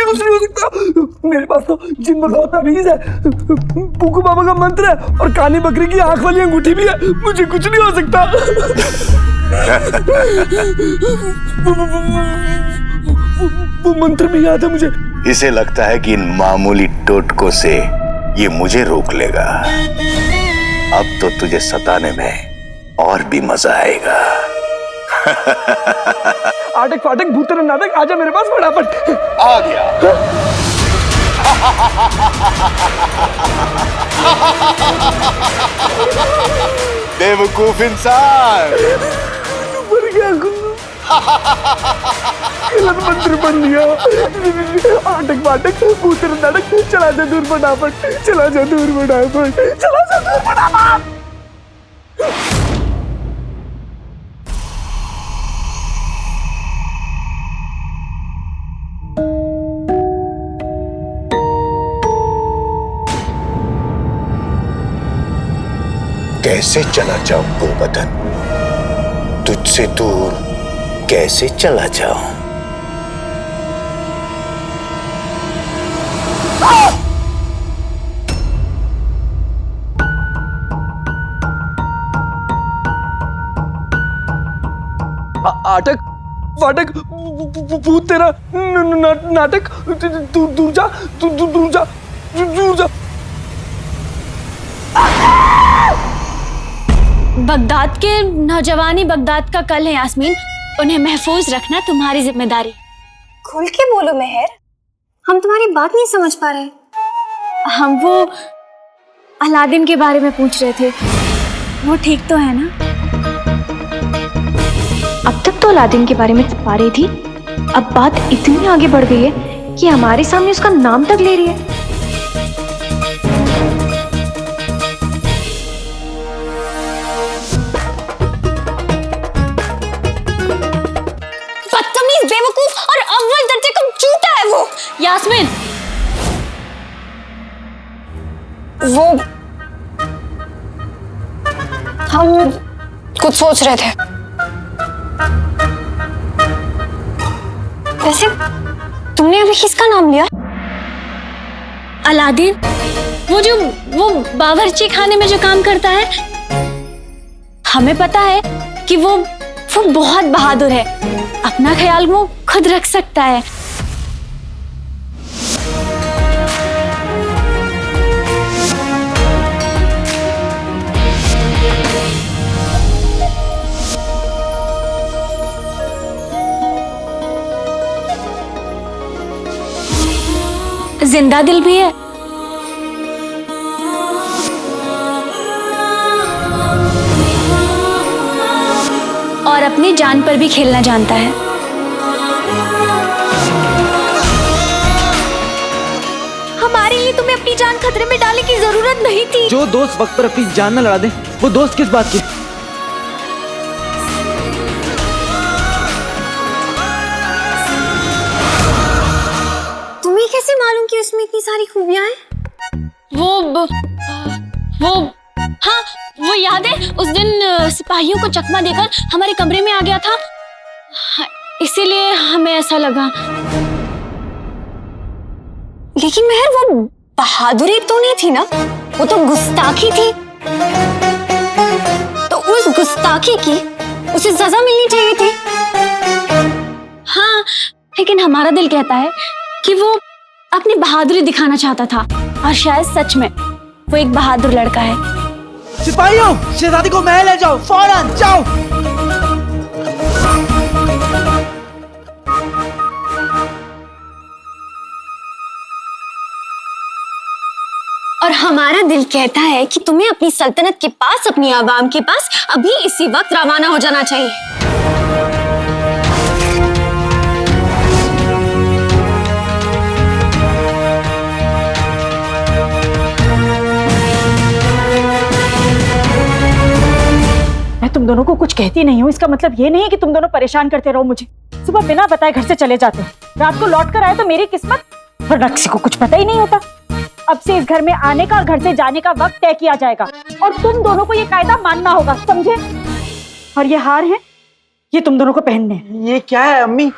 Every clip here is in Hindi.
कुछ नहीं हो सकता। मेरे पास तो जिन भगाओ तावीज़ है, पुकू बाबा का मंत्र है और काली बकरी की आंख वाली अंगूठी भी है। मुझे कुछ नहीं हो सकता। वो मंत्र भी याद है मुझे। इसे लगता है कि इन मामूली टोटकों से ये मुझे रोक लेगा। अब तो तुझे सताने में और भी मजा आएगा। आटक फाटक भूतन नाटक, आजा मेरे पास फटाफट। आ गया। बेवकूफ इंसान। मर गया गुल्लू। गलत मंत्र पढ़ लिया। आटक फाटक भूतन नाटक, चला जा दूर फटाफट, चला जा दूर फटाफट, चला जा दूर फटाफट। कैसे चला जाऊं गुलबदन, तुझसे दूर कैसे चला जाऊं? आटक फाटक भूत तेरा नाटक, दूर जा, दूर जा, दूर जा। बगदाद के नौजवानी बगदाद का कल है यास्मीन, उन्हें महफूज रखना तुम्हारी जिम्मेदारी। खुल के बोलो मेहर, हम तुम्हारी बात नहीं समझ पा रहे। हम वो अलादीन के बारे में पूछ रहे थे, वो ठीक तो है ना? अब तक तो अलादीन के बारे में पा रही थी, अब बात इतनी आगे बढ़ गई है कि हमारे सामने उसका नाम तक ले रही है। बदतमीज, बेवकूफ और अव्वल दर्जे का झूठा है वो। यास्मीन, वो हम कुछ सोच रहे थे। वैसे तुमने अभी किसका नाम लिया? अलादीन, वो बावर्ची खाने में जो काम करता है। हमें पता है कि वो बहुत बहादुर है, अपना ख्याल वो खुद रख सकता है। जिंदा दिल भी है। और अपनी जान पर भी खेलना जानता है। हमारे लिए तुम्हें अपनी जान खतरे में डालने की जरूरत नहीं थी। जो दोस्त वक्त पर अपनी जान न लड़ा दे, वो दोस्त किस बात की? तुम्हें कैसे मालूम कि उसमें इतनी सारी खूबियां हैं? हाँ, वो याद है उस दिन सिपाहियों को चकमा देकर हमारे कमरे में आ गया था, इसीलिए हमें ऐसा लगा। लेकिन मेहर, वो बहादुरी तो नहीं थी ना, वो तो गुस्ताखी थी। तो उस गुस्ताखी की उसे सजा मिलनी चाहिए थी। हाँ, लेकिन हमारा दिल कहता है कि वो अपनी बहादुरी दिखाना चाहता था, और शायद सच में वो एक बहादुर लड़का है। सिपाहियों, शहजादी को महल ले जाओ, फौरन जाओ। और हमारा दिल कहता है कि तुम्हें अपनी सल्तनत के पास, अपनी आवाम के पास अभी इसी वक्त रवाना हो जाना चाहिए। मैं तुम दोनों को कुछ कहती नहीं हूँ, इसका मतलब ये नहीं है कि तुम दोनों परेशान करते रहो मुझे। सुबह बिना बताए घर से चले जाते हैं, रात को लौट कर आए तो मेरी किस्मत, वरना किसी को कुछ पता ही नहीं होता। अब से इस घर में आने का और घर से जाने का वक्त तय किया जाएगा, और तुम दोनों को ये कायदा मानना होगा, समझे? और ये हार है, ये तुम दोनों को पहनने हैं। ये क्या है अम्मी?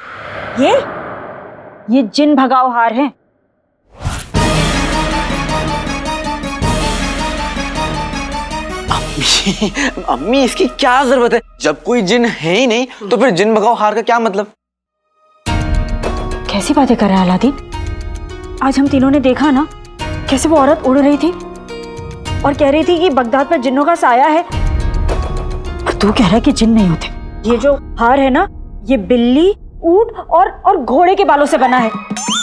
ये जिन भगाओ हार है। अम्मी इसकी क्या जरूरत है? जब कोई जिन है ही नहीं तो फिर जिन भगाओ हार का क्या मतलब? कैसी बातें कर रहा है अलादीन? आज हम तीनों ने देखा ना कैसे वो औरत उड़ रही थी और कह रही थी कि बगदाद पर जिन्नों का साया है, और तू कह रहा है कि जिन नहीं होते। ये जो हार है ना, ये बिल्ली, ऊंट और घोड़े के बालों से बना है।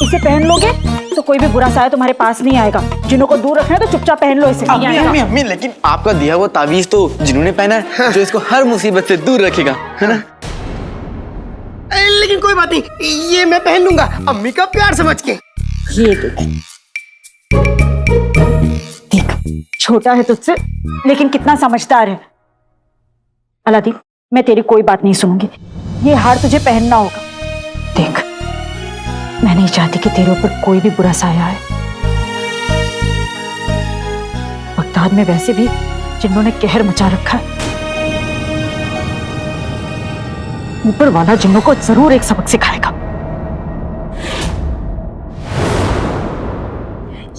इसे पहन लोगे तो कोई भी बुरा साया तुम्हारे पास नहीं आएगा। जिन्हों को दूर रखना है तो चुपचाप पहन लो इसे। अम्मी लेकिन आपका दिया वो तावीज तो जिन्होंने पहना है, जो इसको हर मुसीबत से दूर रखेगा, है ना? लेकिन कोई बात नहीं, ये मैं पहन लूंगा अम्मी का प्यार समझ के। ये देख, छोटा है तुझसे लेकिन कितना समझदार है। अलादीन, मैं तेरी कोई बात नहीं सुनूंगी। ये हार तुझे पहनना होगा। देख, मैं नहीं चाहती कि तेरे ऊपर कोई भी बुरा साया आए। बगदाद में वैसे भी जिन्होंने कहर मचा रखा है, ऊपर वाला जिन्नों को जरूर एक सबक सिखाएगा।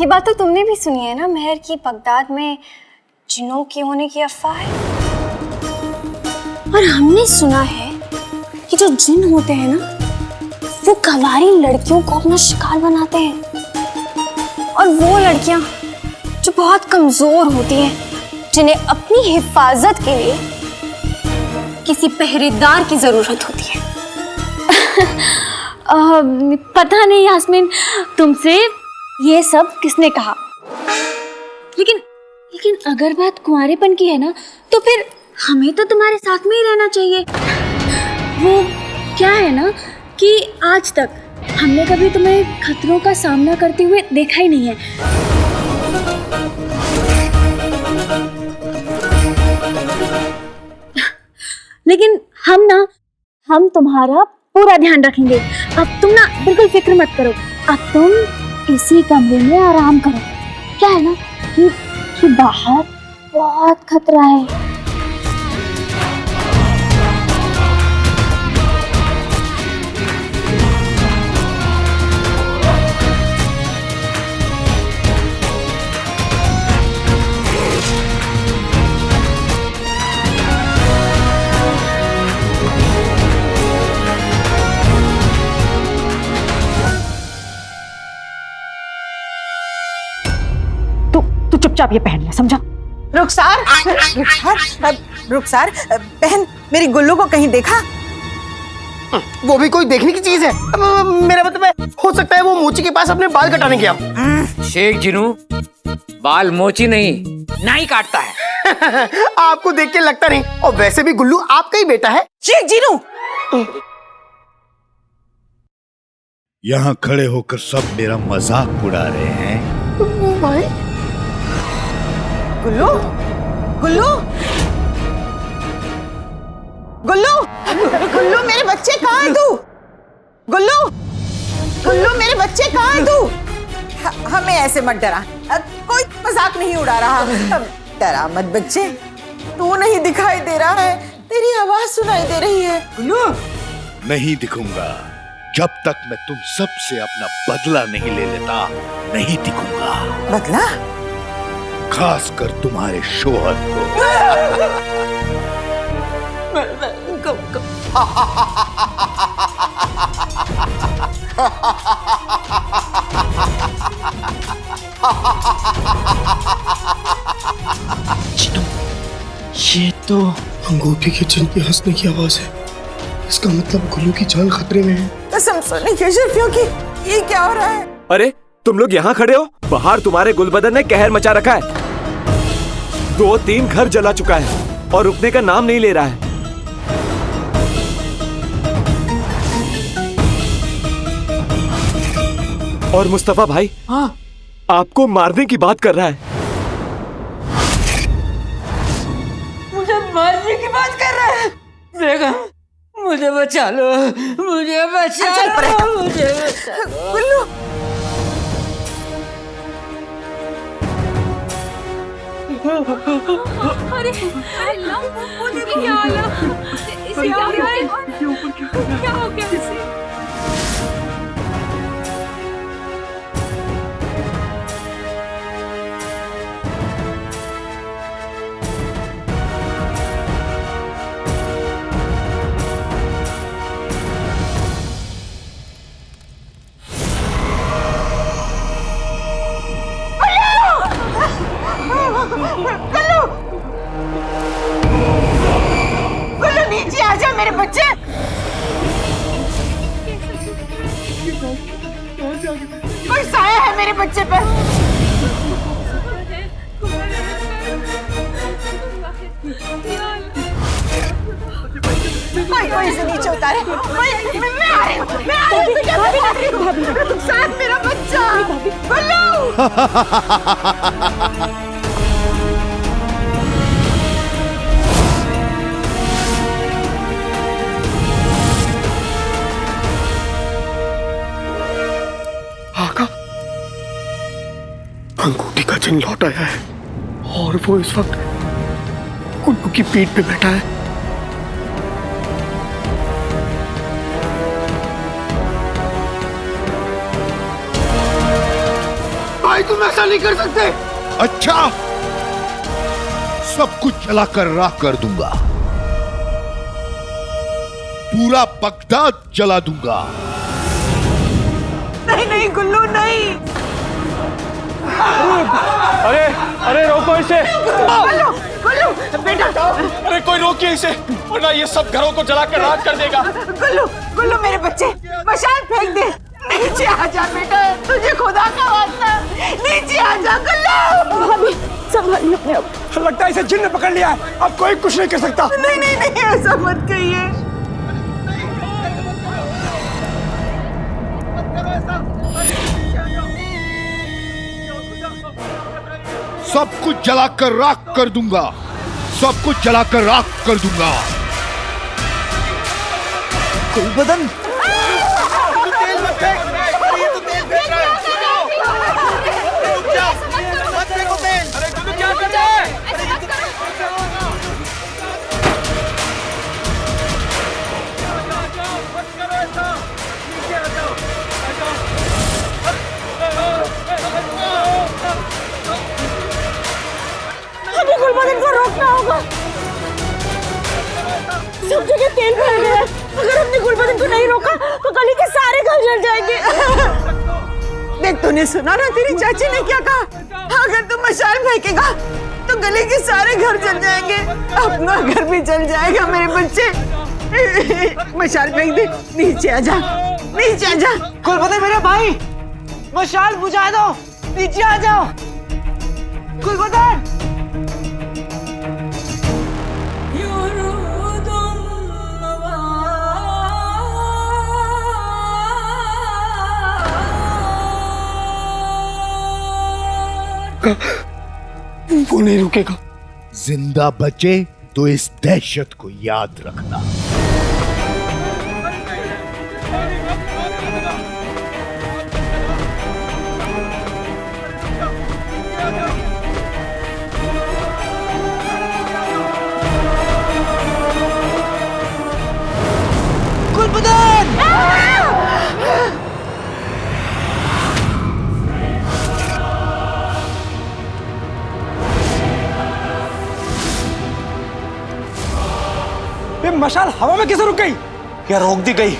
ये बात तो तुमने भी सुनी है ना मेहर, की बगदाद में जिन्नों के होने की अफवाह है। और हमने सुना है कि जो जिन होते हैं ना, वो गंवारी लड़कियों को अपना शिकार बनाते हैं। और वो लड़कियां जो बहुत कमजोर होती हैं, जिन्हें अपनी हिफाजत के लिए किसी पहरेदार की जरूरत होती है। पता नहीं यास्मीन, तुमसे ये सब किसने कहा? लेकिन अगर बात कुंवारेपन की है ना, तो फिर हमें तो तुम्हारे साथ में ही रहना चाहिए। वो क्या है ना कि आज तक हमने कभी तुम्हें खतरों का सामना करते हुए देखा ही नहीं है। लेकिन हम तुम्हारा पूरा ध्यान रखेंगे। अब तुम ना बिल्कुल फिक्र मत करो। अब तुम इसी कमरे में आराम करो। क्या है ना कि बाहर बहुत खतरा है। तू चुपचाप ये पहन ले, समझा? रुखसार बहन, मेरी गुल्लू को कहीं देखा? वो भी कोई देखने की चीज है? मेरा मतलब है, हो सकता है वो मोची के पास अपने बाल कटाने गया। शेख जिनू बाल मोची नहीं नाई काटता है। आपको देख के लगता नहीं, और वैसे भी गुल्लू आपका ही बेटा है। शेख जिनू, यहाँ खड़े होकर सब मेरा मजाक उड़ा रहे हैं। भाई गुल्लू, गुल्लू, गुल्लू, गुल्लू मेरे बच्चे कहाँ है तू? गुल्लू, गुल्लू मेरे बच्चे कहाँ है तू? हमें ऐसे मत डरा, कोई मजाक नहीं उड़ा रहा। डरा मत बच्चे, तू नहीं दिखाई दे रहा है, तेरी आवाज सुनाई दे रही है। गुल्लू, नहीं दिखूंगा जब तक मैं तुम सबसे अपना बदला नहीं ले लेता, नहीं दिखूंगा। बदला? खासकर तुम्हारे शोहर को। ये तो अंगूठी के चिन्ह की हंसने की आवाज है। इसका मतलब गुल्लू की जान खतरे में है। कसम सोने के शर्फियों की, ये क्या हो रहा है? अरे तुम लोग यहाँ खड़े हो, बाहर तुम्हारे गुलबदन ने कहर मचा रखा है। 2-3 घर जला चुका है और रुकने का नाम नहीं ले रहा है। और मुस्तफा भाई, हाँ, आपको मारने की बात कर रहा है। मुझे मारने की बात कर रहा है। बेगम, मुझे बचा लो, मुझे बचा लो, मुझे बचा लो। गुल्लू, अरे अल्लाह, वो देखो क्या हाल है। इसे क्या हो गया? क्या हो गया इसे? मेरे बच्चे पे। कोई इसे नीचे उतारे। मैं आ रही हूँ, मैं आ रही हूँ। साथ मेरा बच्चा गुल्लू। आका, अंगूठी का चिन्ह लौट आया है और वो इस वक्त गुल्लू की पीठ पे बैठा है। भाई तुम ऐसा नहीं कर सकते। अच्छा, सब कुछ जलाकर राख कर दूंगा, पूरा बगदाद जला दूंगा। नहीं नहीं गुल्लू नहीं। अरे अरे रोको इसे। गुल्लू गुल्लू बेटा। अरे कोई रोकिए इसे, वरना ये सब घरों को जलाकर राख कर देगा। गुल्लू गुल्लू मेरे बच्चे, मशाल फेंक दे। नीचे आ जा बेटा, तुझे खुदा का वास्ता, नीचे आ जा गुल्लू। भाभी संभालिए अपने आप। लगता है इसे जिन्न ने पकड़ लिया है, अब कोई कुछ नहीं कर सकता। नहीं नहीं नहीं, ऐसा मत कहिए। सब कुछ जलाकर राख कर दूंगा, सब कुछ जलाकर राख कर दूंगा। गुलबदन, हमें गुलबदन को रोकना होगा। सब जगह तेल भर गया है। अगर हमने गुलबदन को नहीं रोका तो गली के सारे घर जल जाएंगे। देख, तूने सुना ना तेरी चाची ने क्या कहा? अगर तू मशाल फेंकेगा तो गली के सारे घर जल जाएंगे, अपना घर भी जल जाएगा। मेरे बच्चे मशाल फेंक दे, नीचे आ जा, नीचे आ जा। गुलबदन मेरा भाई, मशाल बुझा दो, नीचे आ जाओ। गुलबदन वो नहीं रुकेगा। जिंदा बचे तो इस दहशत को याद रखना। ये मशाल हवा में कैसे रुक गई? क्या रोक दी गई?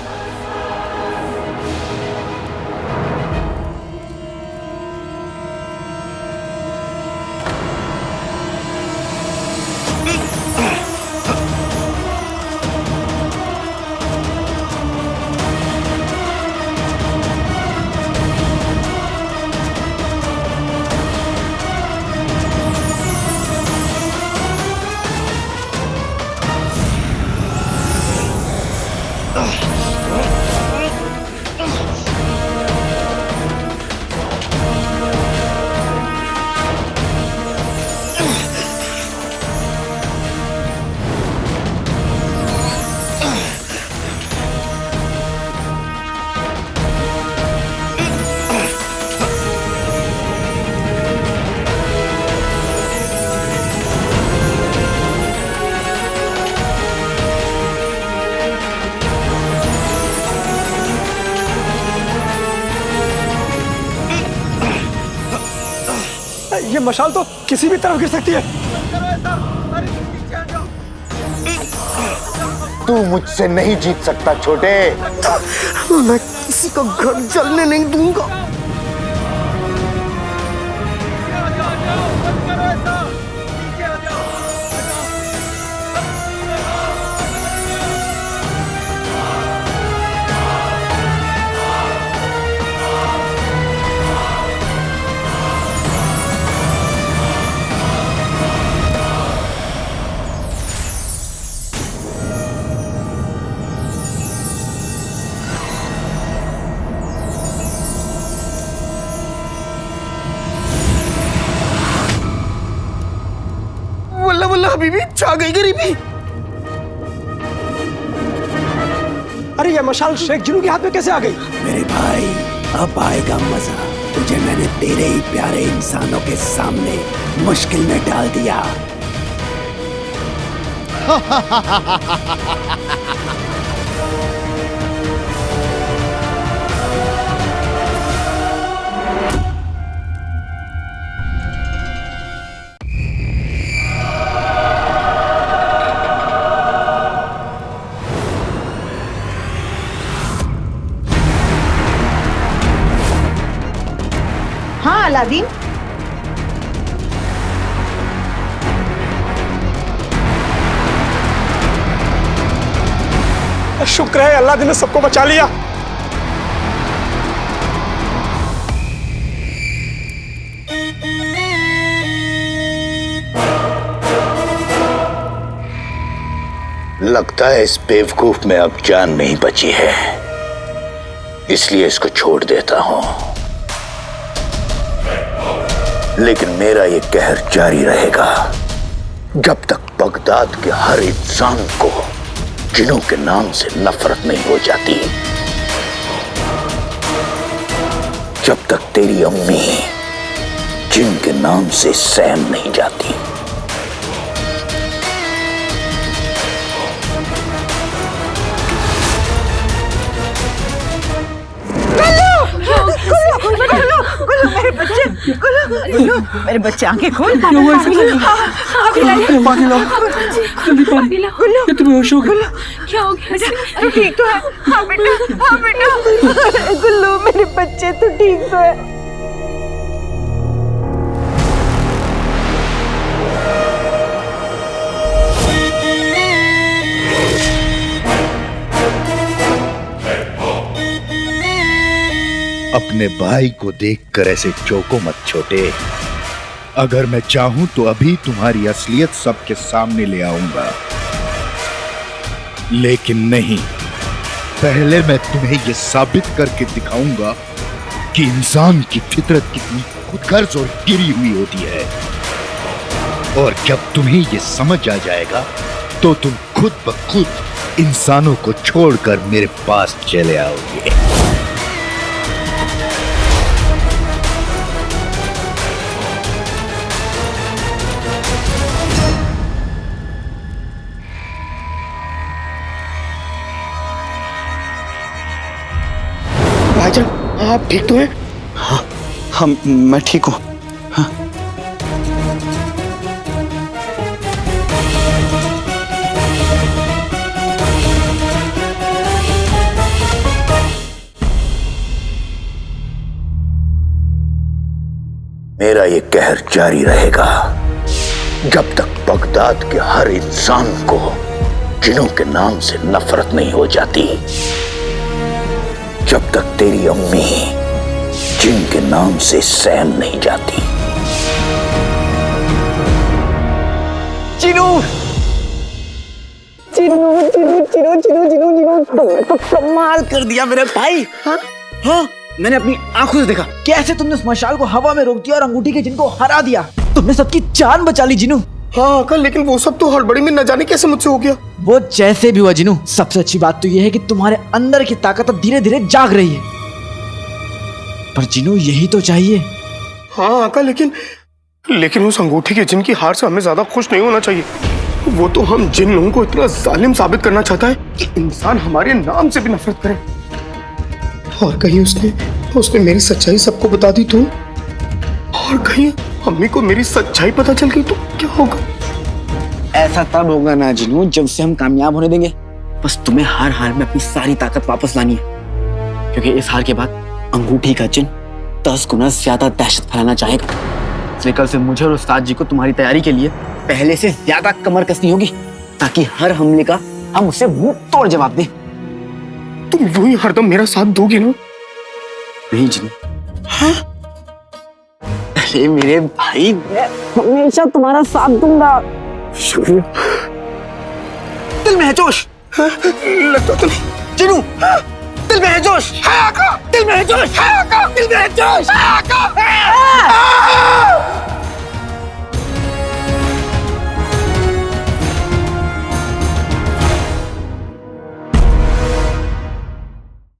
ये मशाल तो किसी भी तरफ गिर सकती है। तू मुझसे नहीं जीत सकता छोटे। मैं किसी का घर जलने नहीं दूंगा। अभी भी छा गई गरीबी। अरे ये मशाल शेख जिन्नू के हाथ में कैसे आ गई? मेरे भाई अब आएगा मजा। तुझे मैंने तेरे ही प्यारे इंसानों के सामने मुश्किल में डाल दिया। हाँ अलादीन, शुक्र है अल्लाह ने सबको बचा लिया। लगता है इस बेवकूफ में अब जान नहीं बची है, इसलिए इसको छोड़ देता हूं। लेकिन मेरा ये कहर जारी रहेगा जब तक बगदाद के हर इंसान को जिन्नों के नाम से नफरत नहीं हो जाती, जब तक तेरी अम्मी जिन के नाम से सैम नहीं जाती। गुल्लू मेरे बच्चे, गुल्लू मेरे बच्चे आंखें खोल। पानी लाओ, जल्दी पानी लाओ। गुल्लू ये तुम्हें होश हो गया? क्या हो गया? तू ठीक तो है? हाँ बेटा, हाँ बेटा। गुल्लू मेरे बच्चे तू ठीक तो है? अपने भाई को देखकर ऐसे चौंको मत छोटे। अगर मैं चाहूं तो अभी तुम्हारी असलियत सबके सामने ले आऊंगा, लेकिन नहीं, पहले मैं तुम्हें यह साबित करके दिखाऊंगा कि इंसान की फितरत कितनी खुदगर्ज और गिरी हुई होती है। और जब तुम्हें यह समझ आ जाएगा तो तुम खुद ब खुद इंसानों को छोड़कर मेरे पास चले आओगे। भाईजान आप ठीक तो हैं? हाँ मैं ठीक हूँ। हाँ। मेरा ये कहर जारी रहेगा जब तक बगदाद के हर इंसान को जिन्नों के नाम से नफरत नहीं हो जाती, जब तक तेरी अम्मी जिन के नाम से सैम नहीं जाती। जिन्नू चिन्नू चिन्नू चिन्नू चिन्नू चिन्नू चिन्नू तुमने तो कमाल कर दिया मेरे भाई। हाँ हाँ, मैंने अपनी आंखों से देखा कैसे तुमने उस मशाल को हवा में रोक दिया और अंगूठी के जिनको हरा दिया। तुमने सबकी जान बचा ली जिन्नू। हाँ अंकल, लेकिन वो सब तो हड़बड़ी में न जाने कैसे मुझसे हो गया। वो जैसे भी हुआ जिन्नू, सबसे अच्छी बात तो यह है कि तुम्हारे अंदर की ताकत अब धीरे धीरे जाग रही है। पर जिन्नू यही तो चाहिए। हाँ अंकल, लेकिन उस अंगूठी के जिन की हार से हमें ज्यादा खुश नहीं होना चाहिए। वो तो हम जिन लोगों को इतना जालिम साबित करना चाहता है कि इंसान हमारे नाम से भी नफरत करे। और कहीं उसने मेरी सच्चाई सबको बता दी तो, और कहीं अम्मी को मेरी सच्चाई पता चल गई तो क्या होगा? ऐसा तब होगा ना जिन्नू जब से हम कामयाब होने देंगे। बस तुम्हें हर हाल में अपनी सारी ताकत वापस लानी है, क्योंकि इस हार के बाद अंगूठी का जिन 10 गुना ज्यादा दहशत फैलाना चाहेगा। इसलिए कल से मुझे और उस्ताद जी को तुम्हारी तैयारी के लिए पहले से ज्यादा कमर कसनी होगी, ताकि हर हमले का हम उसे मुंह तोड़ जवाब दें। तुम यूं ही हरदम मेरा साथ दोगे ना? नहीं जिन्नू। हाँ? अरे मेरे भाई, मैं हमेशा तुम्हारा साथ दूंगा। शुक्रिया। दिल में है जोश। लगता तो नहीं। जिन्नू, दिल में है जोश। दिल में है जोश। दिल में है जोश।